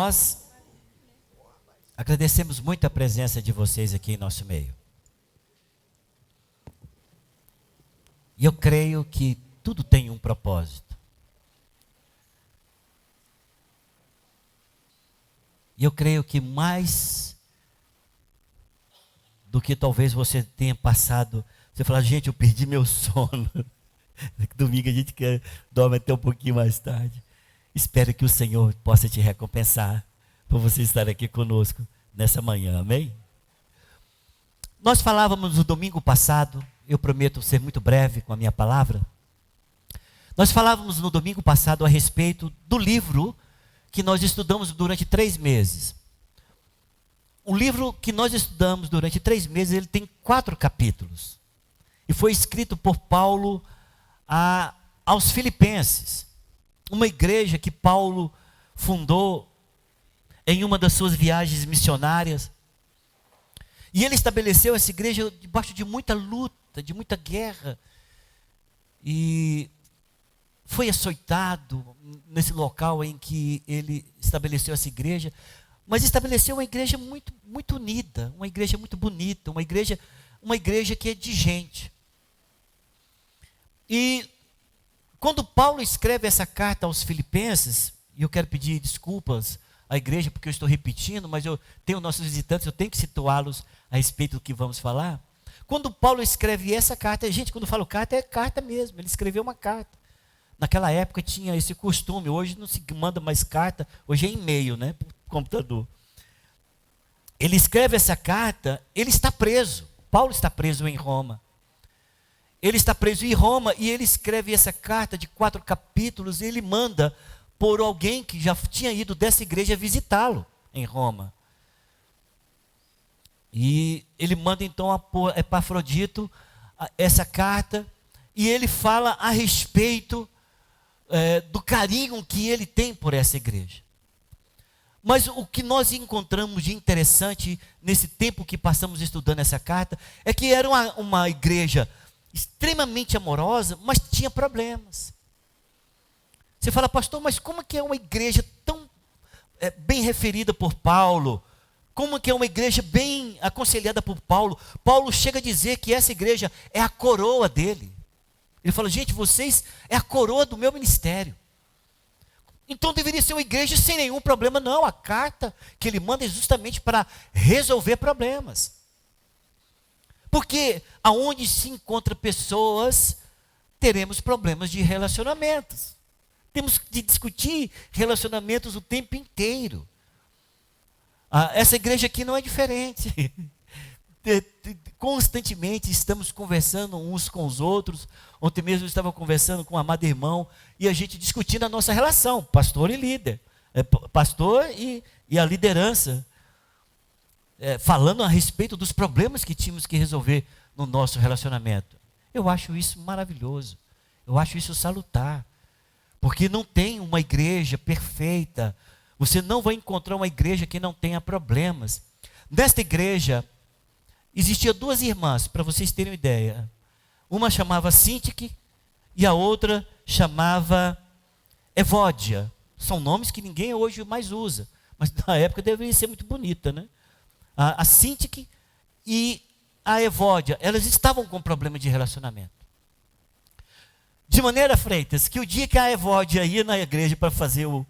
Nós agradecemos muito a presença de vocês aqui em nosso meio. E eu creio que tudo tem um propósito. E eu creio que mais do que talvez você tenha passado, você fala, gente, eu perdi meu sono. Domingo a gente dorme até um pouquinho mais tarde. Espero que o Senhor possa te recompensar por você estar aqui conosco nessa manhã, amém? Nós falávamos no domingo passado, eu prometo ser muito breve com a minha palavra. Nós falávamos no domingo passado a respeito do livro que nós estudamos durante 3 meses. O livro que nós estudamos durante 3 meses, ele tem 4 capítulos. E foi escrito por Paulo aos Filipenses. Uma igreja que Paulo fundou em uma das suas viagens missionárias. E ele estabeleceu essa igreja debaixo de muita luta, de muita guerra. E foi açoitado nesse local em que ele estabeleceu essa igreja. Mas estabeleceu uma igreja muito, muito unida, uma igreja muito bonita, uma igreja que é de gente. E quando Paulo escreve essa carta aos Filipenses, e eu quero pedir desculpas à igreja porque eu estou repetindo, mas eu tenho nossos visitantes, eu tenho que situá-los a respeito do que vamos falar. Quando Paulo escreve essa carta, gente, quando eu falo carta, é carta mesmo, ele escreveu uma carta. Naquela época tinha esse costume, hoje não se manda mais carta, hoje é e-mail, né, por computador. Ele escreve essa carta, ele está preso, Paulo está preso em Roma. Ele está preso em Roma e ele escreve essa carta de 4 capítulos e ele manda por alguém que já tinha ido dessa igreja visitá-lo em Roma. E ele manda então a Epafrodito essa carta e ele fala a respeito do carinho que ele tem por essa igreja. Mas o que nós encontramos de interessante nesse tempo que passamos estudando essa carta é que era uma igreja extremamente amorosa, mas tinha problemas. Você fala, pastor, mas como que é uma igreja tão bem referida por Paulo? Como que é uma igreja bem aconselhada por Paulo? Paulo chega a dizer que essa igreja é a coroa dele. Ele fala, gente, vocês é a coroa do meu ministério. Então deveria ser uma igreja sem nenhum problema. Não, a carta que ele manda é justamente para resolver problemas. Porque aonde se encontra pessoas, teremos problemas de relacionamentos. Temos de discutir relacionamentos o tempo inteiro. Essa igreja aqui não é diferente. Constantemente estamos conversando uns com os outros. Ontem mesmo eu estava conversando com um amado irmão e a gente discutindo a nossa relação, pastor e líder. Pastor e a liderança. Falando a respeito dos problemas que tínhamos que resolver no nosso relacionamento. Eu acho isso maravilhoso. Eu acho isso salutar. Porque não tem uma igreja perfeita. Você não vai encontrar uma igreja que não tenha problemas. Nesta igreja, existiam 2 irmãs, para vocês terem uma ideia. Uma chamava Sintique e a outra chamava Evódia. São nomes que ninguém hoje mais usa. Mas na época deveria ser muito bonita, né? A Sintique e a Evódia, elas estavam com problema de relacionamento. De maneira, Freitas, que o dia que a Evódia ia na igreja para fazer o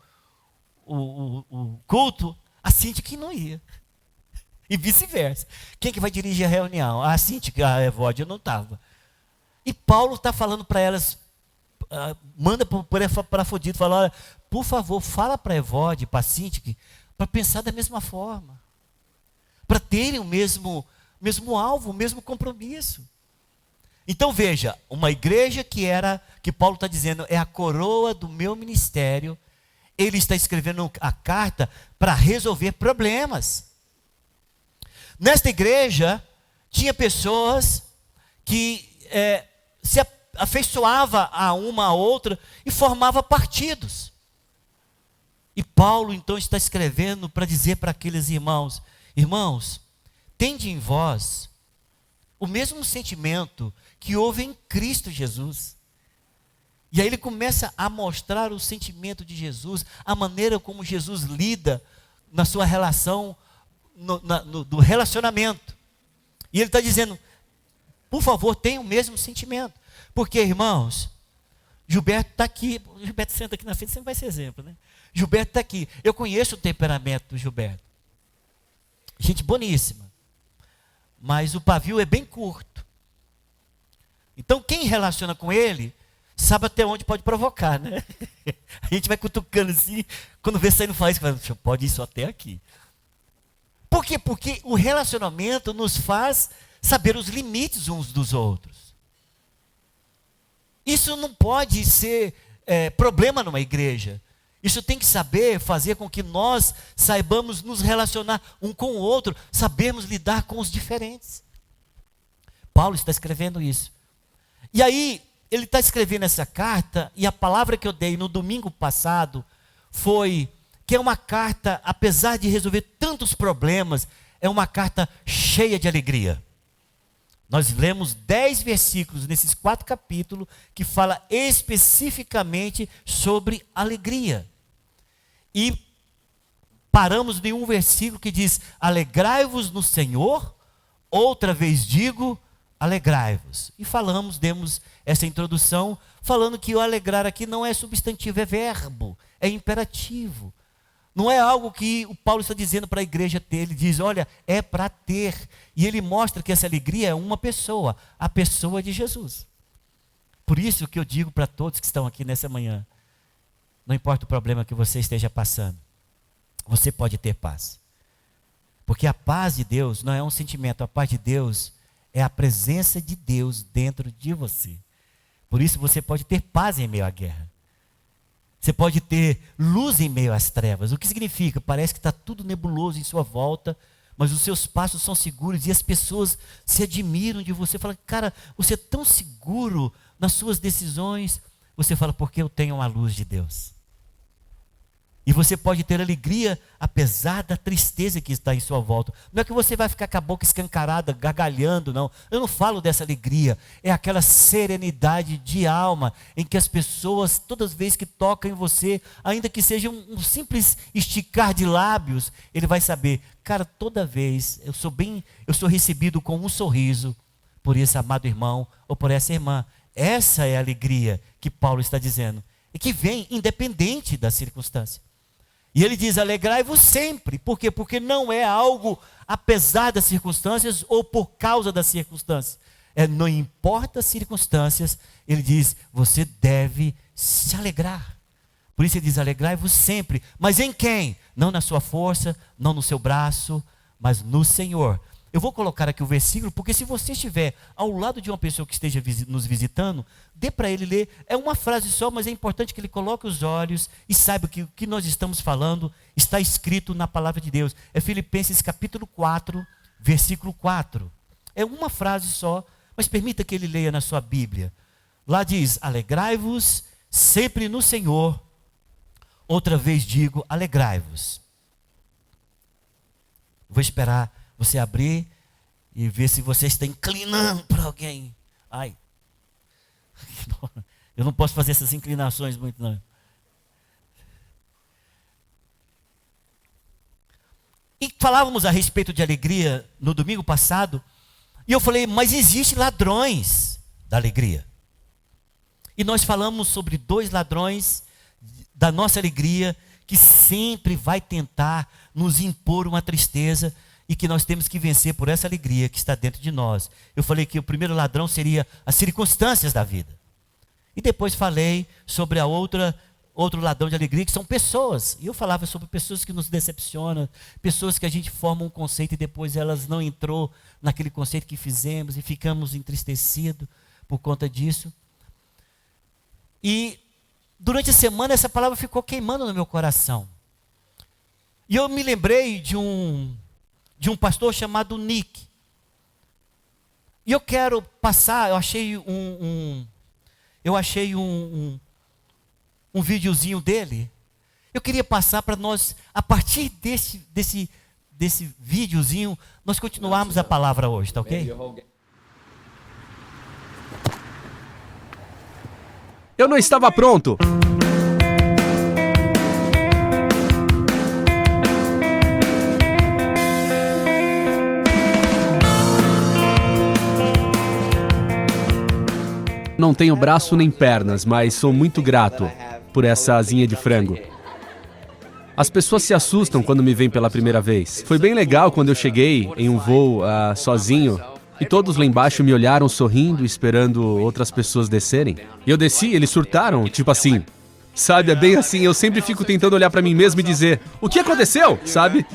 culto, a Sintique não ia. E vice-versa. Quem que vai dirigir a reunião? A Sintique, a Evódia não estava. E Paulo está falando para elas, manda para Afrodito, fala, olha, por favor, fala para a Evódia, para a Sintique, para pensar da mesma forma. Para terem o mesmo alvo, o mesmo compromisso. Então veja, uma igreja que Paulo está dizendo, é a coroa do meu ministério, ele está escrevendo a carta para resolver problemas. Nesta igreja, tinha pessoas que se afeiçoava a uma a outra e formava partidos. E Paulo então está escrevendo para dizer para aqueles irmãos, irmãos, tende em vós o mesmo sentimento que houve em Cristo Jesus. E aí ele começa a mostrar o sentimento de Jesus, a maneira como Jesus lida na sua relação, do relacionamento. E ele está dizendo, por favor, tenha o mesmo sentimento. Porque, irmãos, Gilberto está aqui. Gilberto senta aqui na frente, sempre vai ser exemplo, né? Gilberto está aqui. Eu conheço o temperamento do Gilberto. Gente boníssima. Mas o pavio é bem curto. Então, quem relaciona com ele, sabe até onde pode provocar, né? A gente vai cutucando assim, quando vê saindo faísca, pode ir só até aqui. Por quê? Porque o relacionamento nos faz saber os limites uns dos outros. Isso não pode ser problema numa igreja. Isso tem que saber fazer com que nós saibamos nos relacionar um com o outro, sabermos lidar com os diferentes. Paulo está escrevendo isso. E aí, ele está escrevendo essa carta, e a palavra que eu dei no domingo passado foi que é uma carta, apesar de resolver tantos problemas, é uma carta cheia de alegria. Nós lemos 10 versículos nesses 4 capítulos que fala especificamente sobre alegria. E paramos em um versículo que diz, alegrai-vos no Senhor, outra vez digo, alegrai-vos. E demos essa introdução, falando que o alegrar aqui não é substantivo, é verbo, é imperativo. Não é algo que o Paulo está dizendo para a igreja ter, ele diz, olha, é para ter. E ele mostra que essa alegria é uma pessoa, a pessoa de Jesus. Por isso que eu digo para todos que estão aqui nessa manhã, não importa o problema que você esteja passando, você pode ter paz. Porque a paz de Deus não é um sentimento, a paz de Deus é a presença de Deus dentro de você. Por isso você pode ter paz em meio à guerra. Você pode ter luz em meio às trevas. O que significa? Parece que está tudo nebuloso em sua volta, mas os seus passos são seguros e as pessoas se admiram de você. Fala, cara, você é tão seguro nas suas decisões. Você fala, porque eu tenho a luz de Deus. E você pode ter alegria apesar da tristeza que está em sua volta. Não é que você vai ficar com a boca escancarada, gargalhando, não. Eu não falo dessa alegria. É aquela serenidade de alma em que as pessoas, todas as vezes que tocam em você, ainda que seja um simples esticar de lábios, ele vai saber, cara, toda vez eu sou recebido com um sorriso por esse amado irmão ou por essa irmã. Essa é a alegria que Paulo está dizendo. E que vem independente da circunstância. E ele diz, alegrai-vos sempre. Por quê? Porque não é algo apesar das circunstâncias ou por causa das circunstâncias. Não importa as circunstâncias, ele diz, você deve se alegrar. Por isso ele diz, alegrai-vos sempre. Mas em quem? Não na sua força, não no seu braço, mas no Senhor. Eu vou colocar aqui o versículo, porque se você estiver ao lado de uma pessoa que esteja nos visitando, dê para ele ler. É uma frase só, mas é importante que ele coloque os olhos e saiba que o que nós estamos falando está escrito na palavra de Deus. É Filipenses capítulo 4, versículo 4. É uma frase só, mas permita que ele leia na sua Bíblia. Lá diz, alegrai-vos sempre no Senhor. Outra vez digo, alegrai-vos. Vou esperar você abrir e ver se você está inclinando para alguém. Ai, eu não posso fazer essas inclinações muito não. E falávamos a respeito de alegria no domingo passado, e eu falei, mas existem ladrões da alegria. E nós falamos sobre 2 ladrões da nossa alegria, que sempre vai tentar nos impor uma tristeza, e que nós temos que vencer por essa alegria que está dentro de nós. Eu falei que o primeiro ladrão seria as circunstâncias da vida. E depois falei sobre outro ladrão de alegria, que são pessoas. E eu falava sobre pessoas que nos decepcionam, pessoas que a gente forma um conceito e depois elas não entrou naquele conceito que fizemos e ficamos entristecidos por conta disso. E durante a semana essa palavra ficou queimando no meu coração. E eu me lembrei de um pastor chamado Nick. E eu quero passar, eu achei um videozinho dele. Eu queria passar para nós, a partir desse videozinho, nós continuarmos a palavra hoje, tá ok? Eu não estava pronto. Não tenho braço nem pernas, mas sou muito grato por essa asinha de frango. As pessoas se assustam quando me veem pela primeira vez. Foi bem legal quando eu cheguei em um voo sozinho e todos lá embaixo me olharam sorrindo, esperando outras pessoas descerem. E eu desci e eles surtaram, tipo assim. Sabe, é bem assim, eu sempre fico tentando olhar pra mim mesmo e dizer, o que aconteceu? Sabe?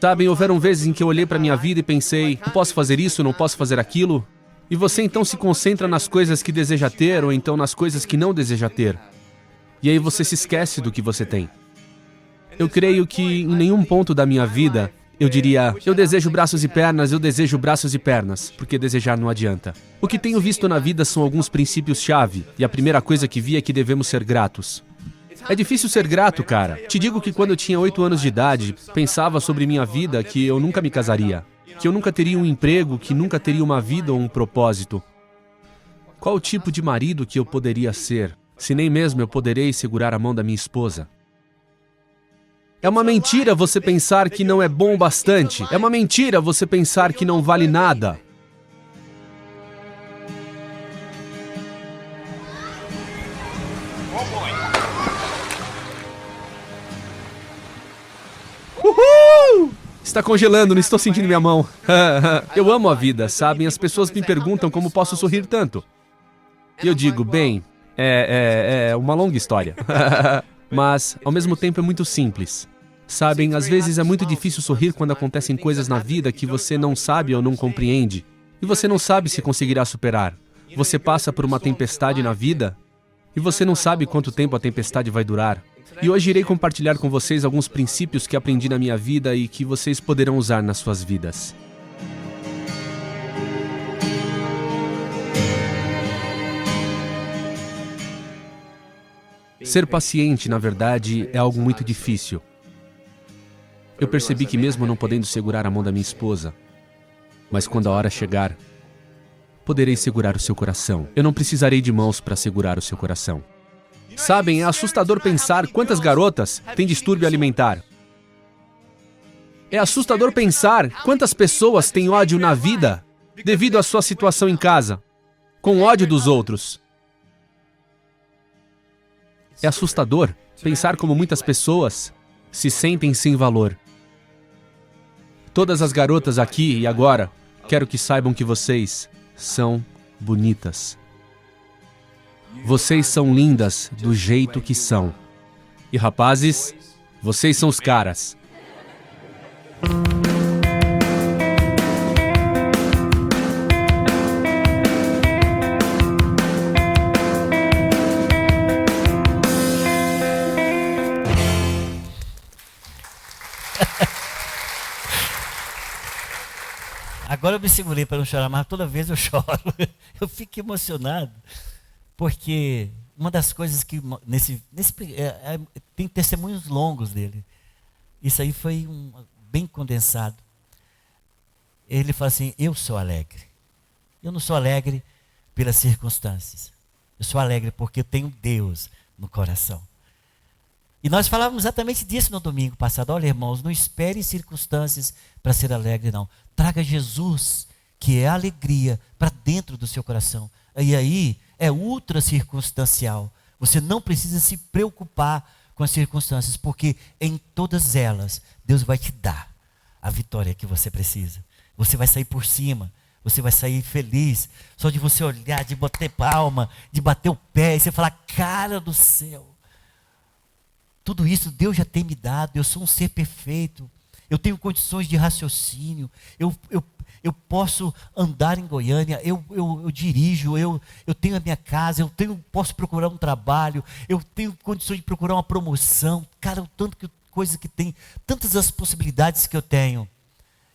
Sabem, houveram vezes em que eu olhei pra minha vida e pensei, não posso fazer isso, não posso fazer aquilo. E você então se concentra nas coisas que deseja ter ou então nas coisas que não deseja ter. E aí você se esquece do que você tem. Eu creio que em nenhum ponto da minha vida eu diria, eu desejo braços e pernas, eu desejo braços e pernas, porque desejar não adianta. O que tenho visto na vida são alguns princípios-chave, e a primeira coisa que vi é que devemos ser gratos. É difícil ser grato, cara. Te digo que quando eu tinha 8 anos de idade, pensava sobre minha vida que eu nunca me casaria, que eu nunca teria um emprego, que nunca teria uma vida ou um propósito. Qual o tipo de marido que eu poderia ser, se nem mesmo eu poderei segurar a mão da minha esposa? É uma mentira você pensar que não é bom o bastante. É uma mentira você pensar que não vale nada. Uhul! Está congelando, não estou sentindo minha mão. Eu amo a vida, sabem? As pessoas me perguntam como posso sorrir tanto. E eu digo, bem, é uma longa história. Mas, ao mesmo tempo, é muito simples. Sabem, às vezes é muito difícil sorrir quando acontecem coisas na vida que você não sabe ou não compreende. E você não sabe se conseguirá superar. Você passa por uma tempestade na vida e você não sabe quanto tempo a tempestade vai durar. E hoje irei compartilhar com vocês alguns princípios que aprendi na minha vida e que vocês poderão usar nas suas vidas. Ser paciente, na verdade, é algo muito difícil. Eu percebi que mesmo não podendo segurar a mão da minha esposa, mas quando a hora chegar, poderei segurar o seu coração. Eu não precisarei de mãos para segurar o seu coração. Sabem, é assustador pensar quantas garotas têm distúrbio alimentar. É assustador pensar quantas pessoas têm ódio na vida devido à sua situação em casa, com ódio dos outros. É assustador pensar como muitas pessoas se sentem sem valor. Todas as garotas aqui e agora, quero que saibam que vocês são bonitas. Vocês são lindas do jeito que são. E rapazes, vocês são os caras. Agora eu me segurei para não chorar, mas toda vez eu choro. Eu fico emocionado, porque uma das coisas que tem testemunhos longos dele. Isso aí foi bem condensado. Ele fala assim, eu sou alegre. Eu não sou alegre pelas circunstâncias. Eu sou alegre porque eu tenho Deus no coração. E nós falávamos exatamente disso no domingo passado. Olha, irmãos, não espere circunstâncias para ser alegre, não. Traga Jesus, que é a alegria, para dentro do seu coração. E aí é ultra circunstancial. Você não precisa se preocupar com as circunstâncias, porque em todas elas, Deus vai te dar a vitória que você precisa. Você vai sair por cima, você vai sair feliz, só de você olhar, de bater palma, de bater o pé, e você falar, cara do céu, tudo isso Deus já tem me dado, eu sou um ser perfeito, eu tenho condições de raciocínio, eu posso andar em Goiânia, eu dirijo, eu tenho a minha casa, posso procurar um trabalho, eu tenho condições de procurar uma promoção, cara, o tanto que coisa que tem, tantas as possibilidades que eu tenho.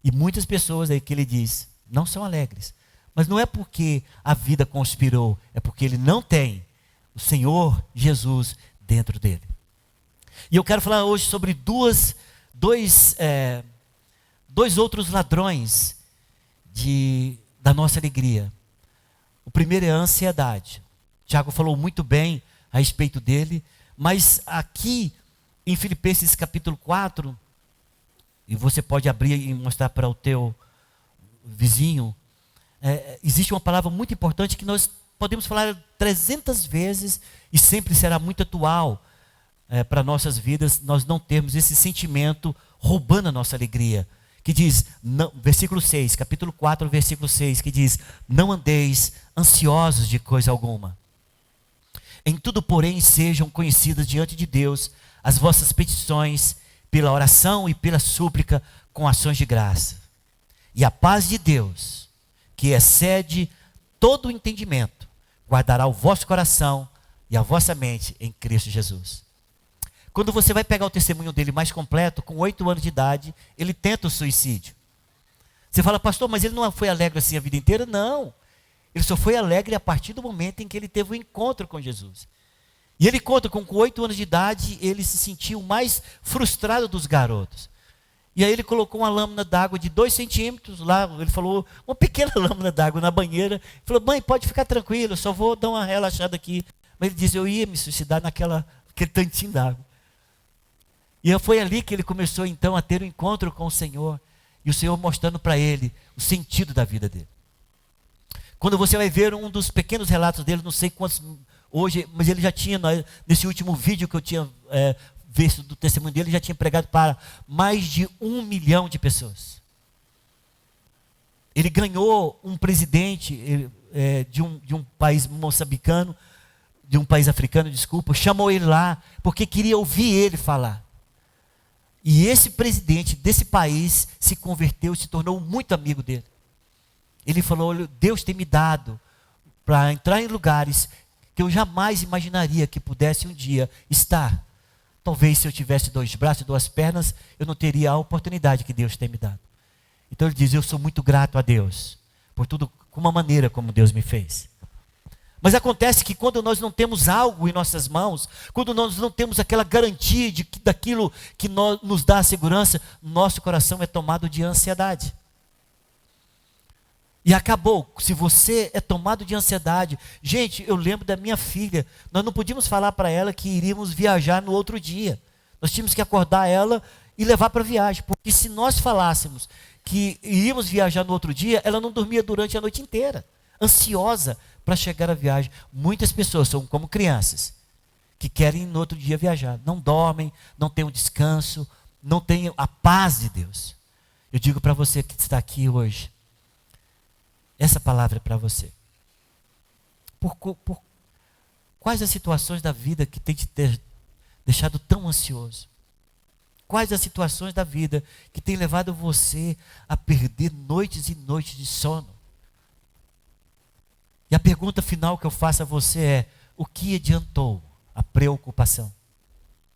E muitas pessoas aí que ele diz, não são alegres. Mas não é porque a vida conspirou, é porque ele não tem o Senhor Jesus dentro dele. E eu quero falar hoje sobre dois outros ladrões da nossa alegria. O primeiro é a ansiedade. Tiago falou muito bem a respeito dele, mas aqui em Filipenses capítulo 4, e você pode abrir e mostrar para o teu vizinho, existe uma palavra muito importante que nós podemos falar 300 vezes e sempre será muito atual para nossas vidas, nós não termos esse sentimento roubando a nossa alegria. Que diz, versículo 6, capítulo 4, versículo 6, que diz: não andeis ansiosos de coisa alguma. Em tudo, porém, sejam conhecidas diante de Deus as vossas petições, pela oração e pela súplica, com ações de graça. E a paz de Deus, que excede todo o entendimento, guardará o vosso coração e a vossa mente em Cristo Jesus. Quando você vai pegar o testemunho dele mais completo, com 8 anos de idade, ele tenta o suicídio. Você fala: pastor, mas ele não foi alegre assim a vida inteira? Não. Ele só foi alegre a partir do momento em que ele teve um encontro com Jesus. E ele conta com 8 anos de idade, ele se sentiu o mais frustrado dos garotos. E aí ele colocou uma lâmina d'água de 2 centímetros, lá ele falou, uma pequena lâmina d'água na banheira. Ele falou: mãe, pode ficar tranquilo, eu só vou dar uma relaxada aqui. Mas ele disse: eu ia me suicidar naquele tantinho d'água. E foi ali que ele começou então a ter um encontro com o Senhor. E o Senhor mostrando para ele o sentido da vida dele. Quando você vai ver um dos pequenos relatos dele, não sei quantos hoje, mas ele já tinha, nesse último vídeo que eu tinha visto do testemunho dele, já tinha pregado para mais de 1 milhão de pessoas. Ele ganhou um presidente de um país moçambicano, de um país africano, desculpa, chamou ele lá, porque queria ouvir ele falar. E esse presidente desse país se converteu, se tornou muito amigo dele. Ele falou: Deus tem me dado para entrar em lugares que eu jamais imaginaria que pudesse um dia estar. Talvez se eu tivesse 2 braços e 2 pernas, eu não teria a oportunidade que Deus tem me dado. Então ele diz: eu sou muito grato a Deus por tudo, como a maneira como Deus me fez. Mas acontece que quando nós não temos algo em nossas mãos, quando nós não temos aquela garantia daquilo que nos dá a segurança, nosso coração é tomado de ansiedade. E acabou. Se você é tomado de ansiedade, gente, eu lembro da minha filha, nós não podíamos falar para ela que iríamos viajar no outro dia. Nós tínhamos que acordar ela e levar para a viagem, porque se nós falássemos que iríamos viajar no outro dia, ela não dormia durante a noite inteira, ansiosa para chegar à viagem. Muitas pessoas são como crianças, que querem no outro dia viajar. Não dormem, não têm um descanso, não têm a paz de Deus. Eu digo para você que está aqui hoje, essa palavra é para você. Por quais as situações da vida que tem te deixado tão ansioso? Quais as situações da vida que tem levado você a perder noites e noites de sono? E a pergunta final que eu faço a você é: o que adiantou a preocupação?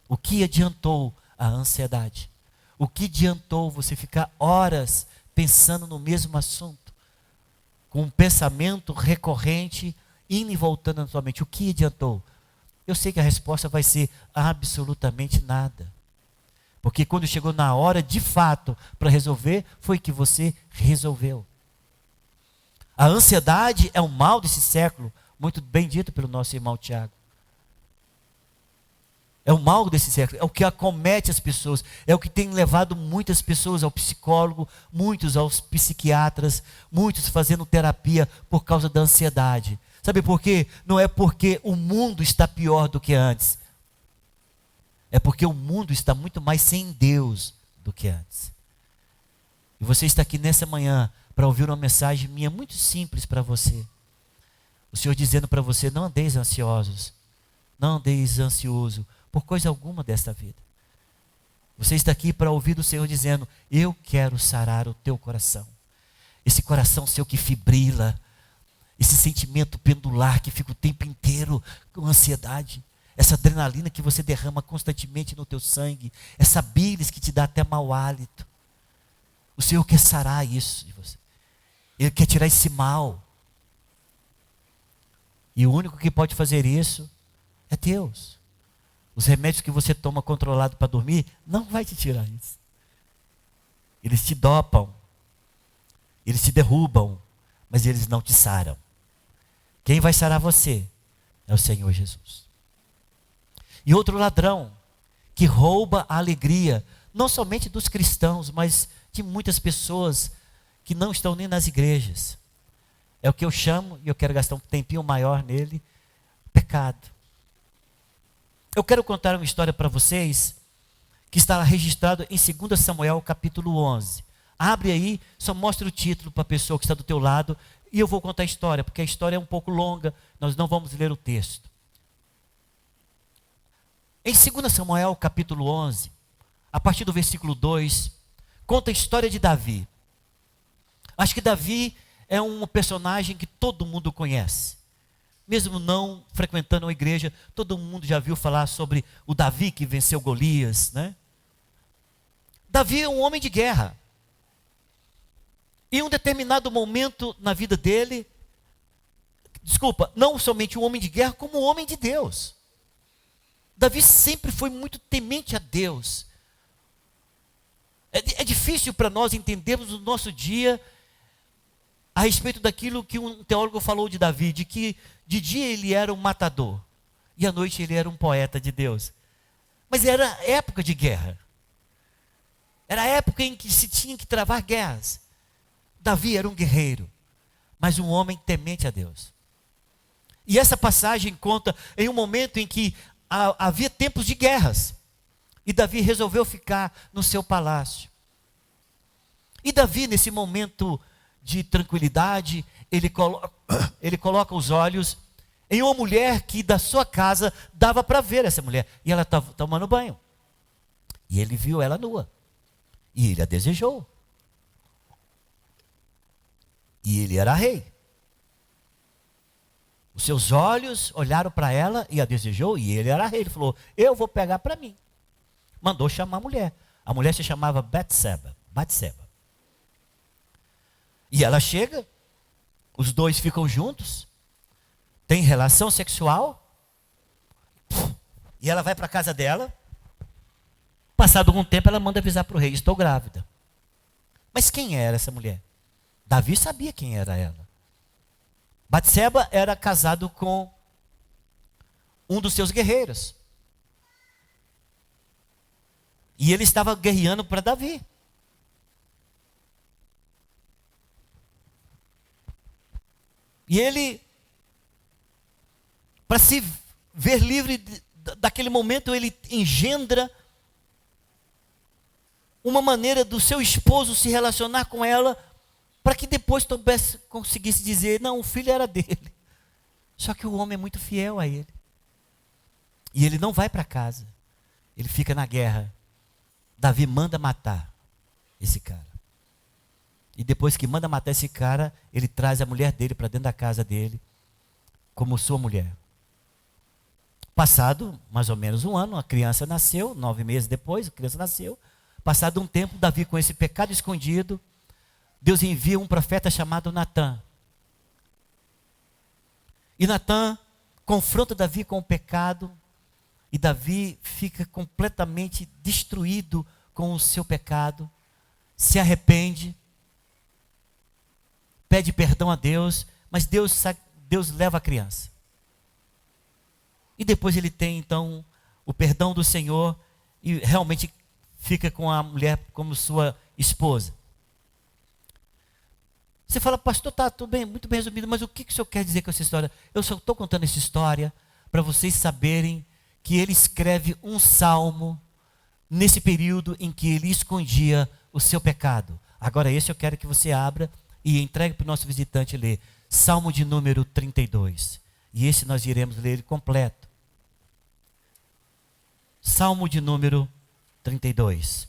O que adiantou a ansiedade? O que adiantou você ficar horas pensando no mesmo assunto? Com um pensamento recorrente, indo e voltando na sua mente. O que adiantou? Eu sei que a resposta vai ser absolutamente nada. Porque quando chegou na hora, de fato, para resolver, foi que você resolveu. A ansiedade é um mal desse século, muito bem dito pelo nosso irmão Tiago. É o mal desse século, é o que acomete as pessoas, é o que tem levado muitas pessoas ao psicólogo, muitos aos psiquiatras, muitos fazendo terapia por causa da ansiedade. Sabe por quê? Não é porque o mundo está pior do que antes. É porque o mundo está muito mais sem Deus do que antes. E você está aqui nessa manhã para ouvir uma mensagem minha muito simples para você. O Senhor dizendo para você: não andeis ansiosos, não andeis ansioso por coisa alguma desta vida. Você está aqui para ouvir do Senhor dizendo: eu quero sarar o teu coração. Esse coração seu que fibrila, esse sentimento pendular que fica o tempo inteiro com ansiedade, essa adrenalina que você derrama constantemente no teu sangue, essa bilis que te dá até mau hálito. O Senhor quer sarar isso de você. Ele quer tirar esse mal. E o único que pode fazer isso é Deus. Os remédios que você toma controlado para dormir, não vai te tirar isso. Eles te dopam. Eles te derrubam. Mas eles não te saram. Quem vai sarar você é o Senhor Jesus. E outro ladrão que rouba a alegria, não somente dos cristãos, mas de muitas pessoas que não estão nem nas igrejas. É o que eu chamo, e eu quero gastar um tempinho maior nele, pecado. Eu quero contar uma história para vocês, que está registrado em 2 Samuel capítulo 11. Abre aí, só mostra o título para a pessoa que está do teu lado, e eu vou contar a história, porque a história é um pouco longa, nós não vamos ler o texto. Em 2 Samuel capítulo 11, a partir do versículo 2, conta a história de Davi. Acho que Davi é um personagem que todo mundo conhece. Mesmo não frequentando a igreja, todo mundo já viu falar sobre o Davi que venceu Golias, né? Davi é um homem de guerra. Em um determinado momento na vida dele, não somente um homem de guerra, como um homem de Deus. Davi sempre foi muito temente a Deus. É difícil para nós entendermos no nosso dia a respeito daquilo que um teólogo falou de Davi, de que de dia ele era um matador e à noite ele era um poeta de Deus. Mas era época de guerra. Era a época em que se tinha que travar guerras. Davi era um guerreiro, mas um homem temente a Deus. E essa passagem conta em um momento em que havia tempos de guerras. E Davi resolveu ficar no seu palácio. E Davi, nesse momento de tranquilidade, ele coloca os olhos em uma mulher que da sua casa dava para ver essa mulher. E ela estava tomando banho. E ele viu ela nua. E ele a desejou. E ele era rei. Os seus olhos olharam para ela e a desejou. E ele era rei. Ele falou, eu vou pegar para mim. Mandou chamar a mulher. A mulher se chamava Batseba. E ela chega, os dois ficam juntos, tem relação sexual, e ela vai para a casa dela. Passado algum tempo, ela manda avisar para o rei, estou grávida. Mas quem era essa mulher? Davi sabia quem era ela. Batseba era casado com um dos seus guerreiros. E ele estava guerreando para Davi. E ele, para se ver livre daquele momento, ele engendra uma maneira do seu esposo se relacionar com ela, para que depois conseguisse dizer, não, o filho era dele. Só que o homem é muito fiel a ele. E ele não vai para casa. Ele fica na guerra. Davi manda matar esse cara. E depois que manda matar esse cara, ele traz a mulher dele para dentro da casa dele, como sua mulher. Passado mais ou menos um ano, a criança nasceu, 9 meses depois, a criança nasceu. Passado um tempo, Davi com esse pecado escondido, Deus envia um profeta chamado Natã. E Natã confronta Davi com o pecado, e Davi fica completamente destruído com o seu pecado, se arrepende, pede perdão a Deus, mas Deus leva a criança. E depois ele tem então o perdão do Senhor e realmente fica com a mulher como sua esposa. Você fala, pastor, tá tudo bem, muito bem resumido, mas o que o senhor quer dizer com essa história? Eu só estou contando essa história para vocês saberem que ele escreve um salmo nesse período em que ele escondia o seu pecado. Agora esse eu quero que você abra e entregue para o nosso visitante ler. Salmo de número 32. E esse nós iremos ler ele completo. Salmo de número 32.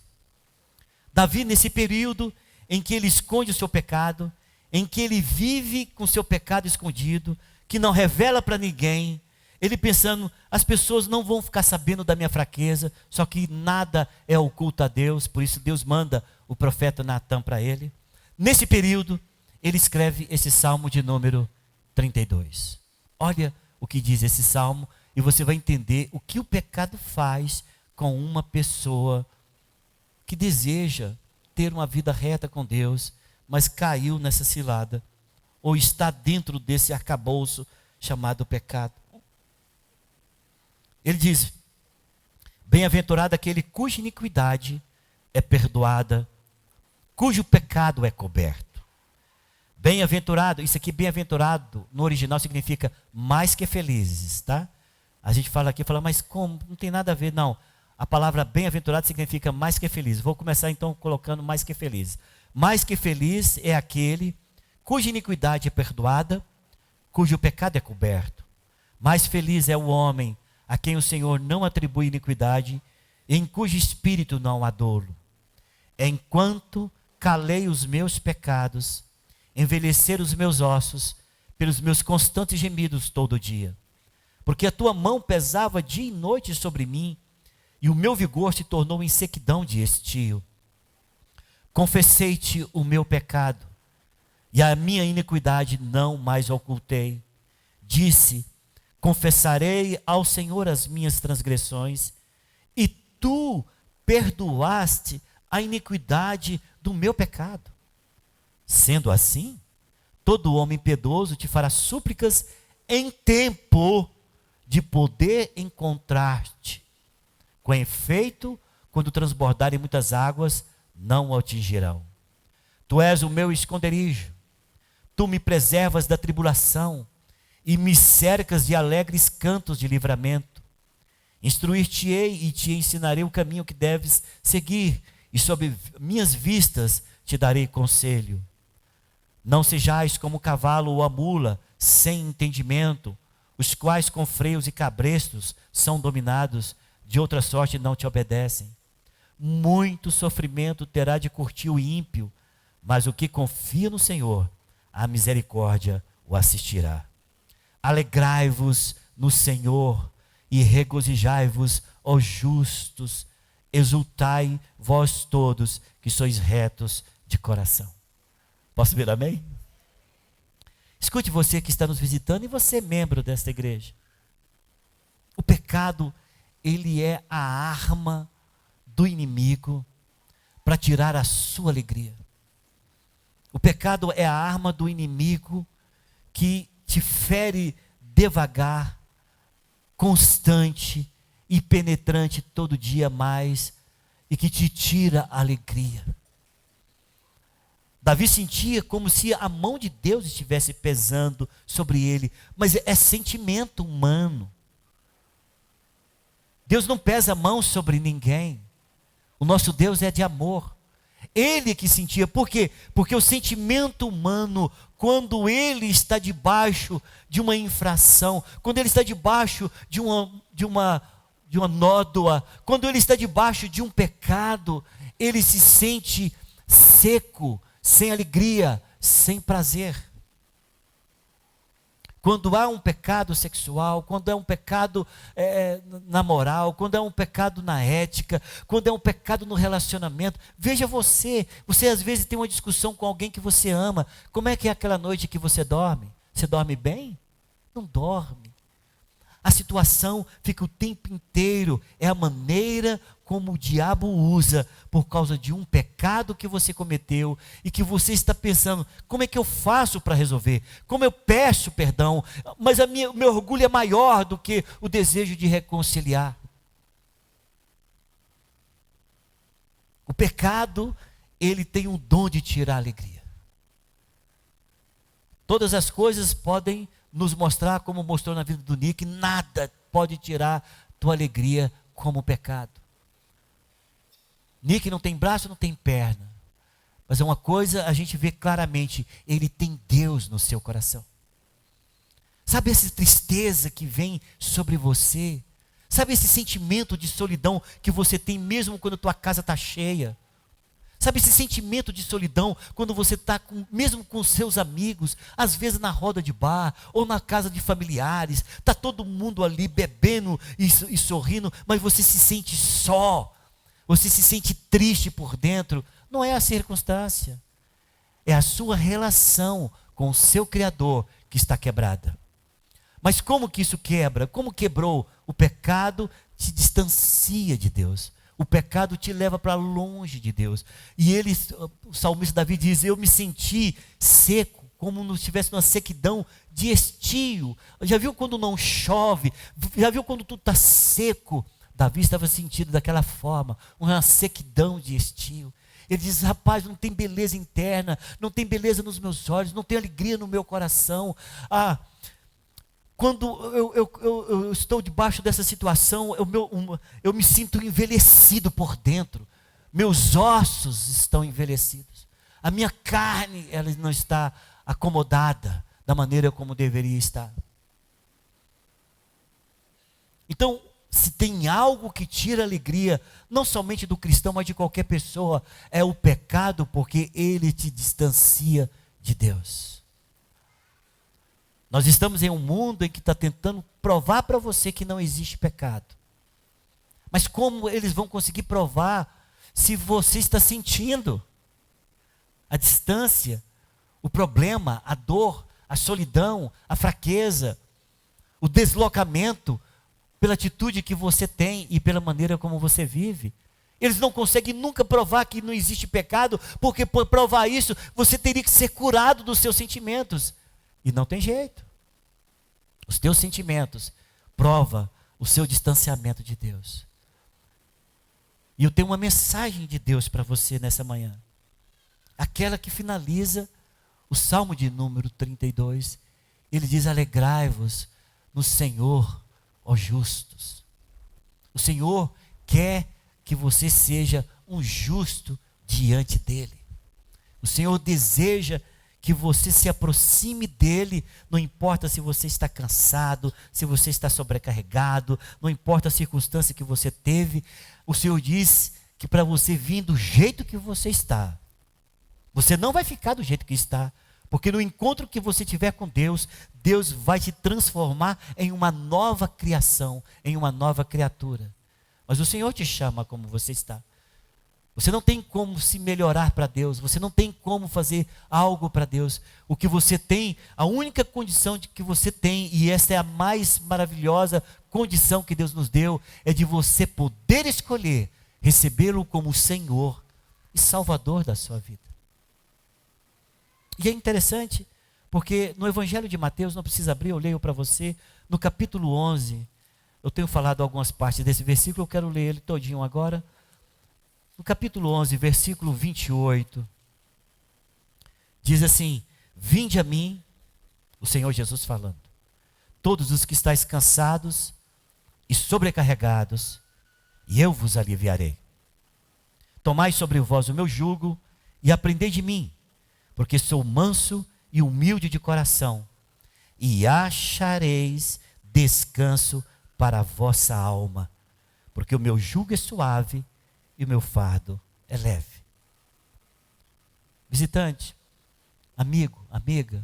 Davi, nesse período em que ele esconde o seu pecado, em que ele vive com o seu pecado escondido, que não revela para ninguém, ele pensando, as pessoas não vão ficar sabendo da minha fraqueza, só que nada é oculto a Deus, por isso Deus manda o profeta Natã para ele. Nesse período, ele escreve esse salmo de número 32. Olha o que diz esse salmo e você vai entender o que o pecado faz com uma pessoa que deseja ter uma vida reta com Deus, mas caiu nessa cilada, ou está dentro desse arcabouço chamado pecado. Ele diz, bem-aventurado aquele cuja iniquidade é perdoada, cujo pecado é coberto. Bem-aventurado, isso aqui, bem-aventurado, no original significa mais que felizes, tá? A gente fala aqui, mas como? Não tem nada a ver, não. A palavra bem-aventurado significa mais que feliz. Vou começar então colocando mais que feliz. Mais que feliz é aquele cuja iniquidade é perdoada, cujo pecado é coberto. Mais feliz é o homem a quem o Senhor não atribui iniquidade, em cujo espírito não há dolo. Enquanto calei os meus pecados, envelhecer os meus ossos, pelos meus constantes gemidos todo dia. Porque a tua mão pesava dia e noite sobre mim, e o meu vigor se tornou em sequidão de estio. Confessei-te o meu pecado, e a minha iniquidade não mais ocultei. Disse, confessarei ao Senhor as minhas transgressões, e tu perdoaste a iniquidade do meu pecado. Sendo assim, todo homem piedoso te fará súplicas em tempo de poder encontrar-te. Com efeito, quando transbordarem muitas águas, não o atingirão. Tu és o meu esconderijo, tu me preservas da tribulação e me cercas de alegres cantos de livramento. Instruir-te-ei e te ensinarei o caminho que deves seguir, e sob minhas vistas te darei conselho. Não sejais como o cavalo ou a mula, sem entendimento, os quais com freios e cabrestos são dominados, de outra sorte não te obedecem. Muito sofrimento terá de curtir o ímpio, mas o que confia no Senhor, a misericórdia o assistirá. Alegrai-vos no Senhor e regozijai-vos, ó justos, exultai vós todos que sois retos de coração. Posso ver amém? Escute, você que está nos visitando e você é membro desta igreja. O pecado, ele é a arma do inimigo para tirar a sua alegria. O pecado é a arma do inimigo que te fere devagar, constante e penetrante todo dia mais, e que te tira a alegria. Davi sentia como se a mão de Deus estivesse pesando sobre ele, mas é sentimento humano. Deus não pesa a mão sobre ninguém. O nosso Deus é de amor. Ele que sentia, por quê? Porque o sentimento humano, quando ele está debaixo de uma infração, quando ele está debaixo de uma nódoa, quando ele está debaixo de um pecado, ele se sente seco, sem alegria, sem prazer. Quando há um pecado sexual, quando é um pecado na moral, quando é um pecado na ética, quando é um pecado no relacionamento, veja você às vezes tem uma discussão com alguém que você ama, como é que é aquela noite que você dorme? Você dorme bem? Não dorme. A situação fica o tempo inteiro, é a maneira como o diabo usa, por causa de um pecado que você cometeu, e que você está pensando, como é que eu faço para resolver? Como eu peço perdão? Mas o meu orgulho é maior do que o desejo de reconciliar. O pecado, ele tem o dom de tirar a alegria. Todas as coisas podem nos mostrar, como mostrou na vida do Nick, nada pode tirar tua alegria como o pecado. Nick não tem braço, não tem perna, mas é uma coisa a gente vê claramente, ele tem Deus no seu coração. Sabe essa tristeza que vem sobre você? Sabe esse sentimento de solidão que você tem mesmo quando a tua casa está cheia? Sabe esse sentimento de solidão quando você está mesmo com seus amigos, às vezes na roda de bar ou na casa de familiares, está todo mundo ali bebendo e sorrindo, mas você se sente só, você se sente triste por dentro. Não é a circunstância, é a sua relação com o seu Criador que está quebrada. Mas como que isso quebra? Como quebrou? O pecado te distancia de Deus. O pecado te leva para longe de Deus. E o salmista Davi diz, eu me senti seco, como se estivesse numa sequidão de estio. Já viu quando não chove? Já viu quando tudo está seco? Davi estava sentindo daquela forma, uma sequidão de estio. Ele diz: rapaz, não tem beleza interna, não tem beleza nos meus olhos, não tem alegria no meu coração. Quando eu estou debaixo dessa situação, eu me sinto envelhecido por dentro. Meus ossos estão envelhecidos. A minha carne, ela não está acomodada da maneira como deveria estar. Então, se tem algo que tira a alegria, não somente do cristão, mas de qualquer pessoa, é o pecado, porque ele te distancia de Deus. Nós estamos em um mundo em que está tentando provar para você que não existe pecado. Mas como eles vão conseguir provar se você está sentindo a distância, o problema, a dor, a solidão, a fraqueza, o deslocamento, pela atitude que você tem e pela maneira como você vive? Eles não conseguem nunca provar que não existe pecado, porque por provar isso, você teria que ser curado dos seus sentimentos. E não tem jeito. Os teus sentimentos provam o seu distanciamento de Deus. E eu tenho uma mensagem de Deus para você nessa manhã. Aquela que finaliza o Salmo de número 32. Ele diz: alegrai-vos no Senhor, ó justos. O Senhor quer que você seja um justo diante dEle. O Senhor deseja que você se aproxime dEle, não importa se você está cansado, se você está sobrecarregado, não importa a circunstância que você teve. O Senhor diz que para você vir do jeito que você está, você não vai ficar do jeito que está, porque no encontro que você tiver com Deus, Deus vai te transformar em uma nova criação, em uma nova criatura. Mas o Senhor te chama como você está. Você não tem como se melhorar para Deus, você não tem como fazer algo para Deus. O que você tem, a única condição de que você tem, e essa é a mais maravilhosa condição que Deus nos deu, é de você poder escolher recebê-lo como Senhor e Salvador da sua vida. E é interessante, porque no Evangelho de Mateus, não precisa abrir, eu leio para você, no capítulo 11, eu tenho falado algumas partes desse versículo, eu quero ler ele todinho agora. No capítulo 11, versículo 28, diz assim: vinde a mim, o Senhor Jesus falando, todos os que estáis cansados e sobrecarregados, e eu vos aliviarei. Tomai sobre vós o meu jugo e aprendei de mim, porque sou manso e humilde de coração, e achareis descanso para a vossa alma, porque o meu jugo é suave e o meu fardo é leve. Visitante, amigo, amiga,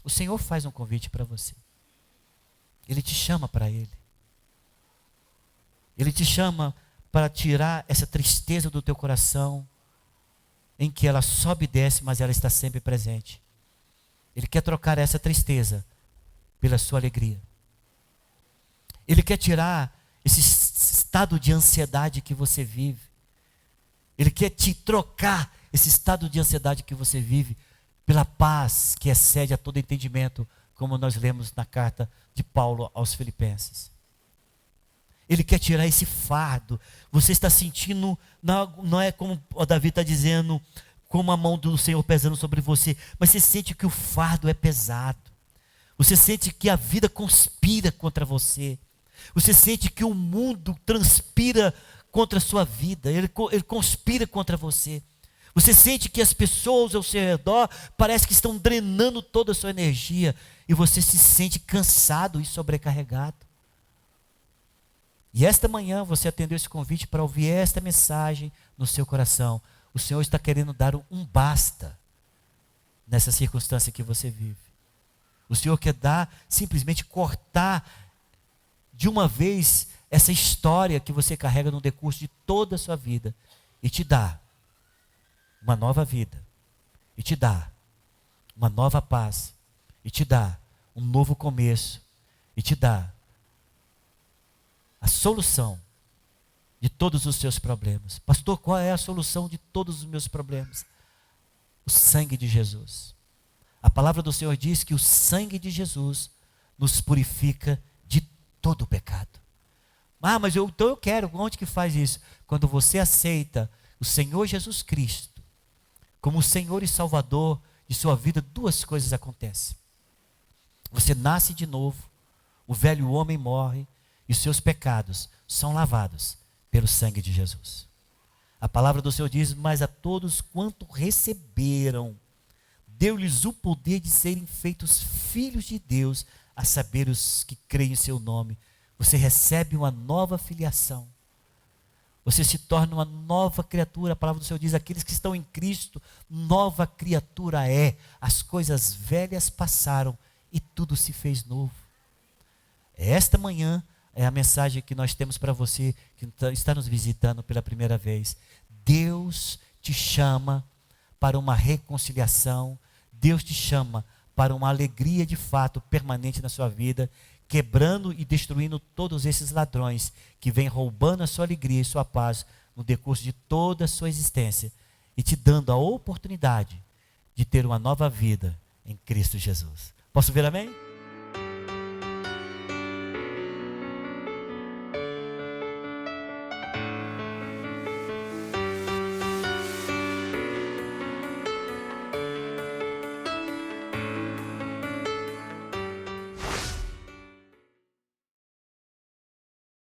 o Senhor faz um convite para você. Ele te chama para Ele. Ele te chama para tirar essa tristeza do teu coração, em que ela sobe e desce, mas ela está sempre presente. Ele quer trocar essa tristeza pela sua alegria. Ele quer tirar esse estado de ansiedade que você vive. Ele quer te trocar esse estado de ansiedade que você vive pela paz que excede a todo entendimento, como nós lemos na carta de Paulo aos Filipenses. Ele quer tirar esse fardo. Você está sentindo, não é como o Davi está dizendo, como a mão do Senhor pesando sobre você, mas você sente que o fardo é pesado. Você sente que a vida conspira contra você. Você sente que o mundo transpira contra a sua vida. Ele conspira contra você. Você sente que as pessoas ao seu redor parece que estão drenando toda a sua energia. E você se sente cansado e sobrecarregado. E esta manhã você atendeu esse convite para ouvir esta mensagem no seu coração. O Senhor está querendo dar um basta nessa circunstância que você vive. O Senhor quer simplesmente cortar de uma vez essa história que você carrega no decurso de toda a sua vida e te dá uma nova vida, e te dá uma nova paz, e te dá um novo começo, e te dá a solução de todos os seus problemas. Pastor, qual é a solução de todos os meus problemas? O sangue de Jesus. A palavra do Senhor diz que o sangue de Jesus nos purifica de todo o pecado. Mas então eu quero. Onde que faz isso? Quando você aceita o Senhor Jesus Cristo, como o Senhor e Salvador de sua vida, duas coisas acontecem. Você nasce de novo, o velho homem morre e os seus pecados são lavados pelo sangue de Jesus. A palavra do Senhor diz: mas a todos quanto receberam, deu-lhes o poder de serem feitos filhos de Deus, a saber, os que creem em seu nome. Você recebe uma nova filiação. Você se torna uma nova criatura. A palavra do Senhor diz: aqueles que estão em Cristo, nova criatura é. As coisas velhas passaram e tudo se fez novo. Esta manhã é a mensagem que nós temos para você que está nos visitando pela primeira vez. Deus te chama para uma reconciliação. Deus te chama para uma alegria de fato permanente na sua vida, quebrando e destruindo todos esses ladrões que vêm roubando a sua alegria e sua paz no decurso de toda a sua existência e te dando a oportunidade de ter uma nova vida em Cristo Jesus. Posso ver amém?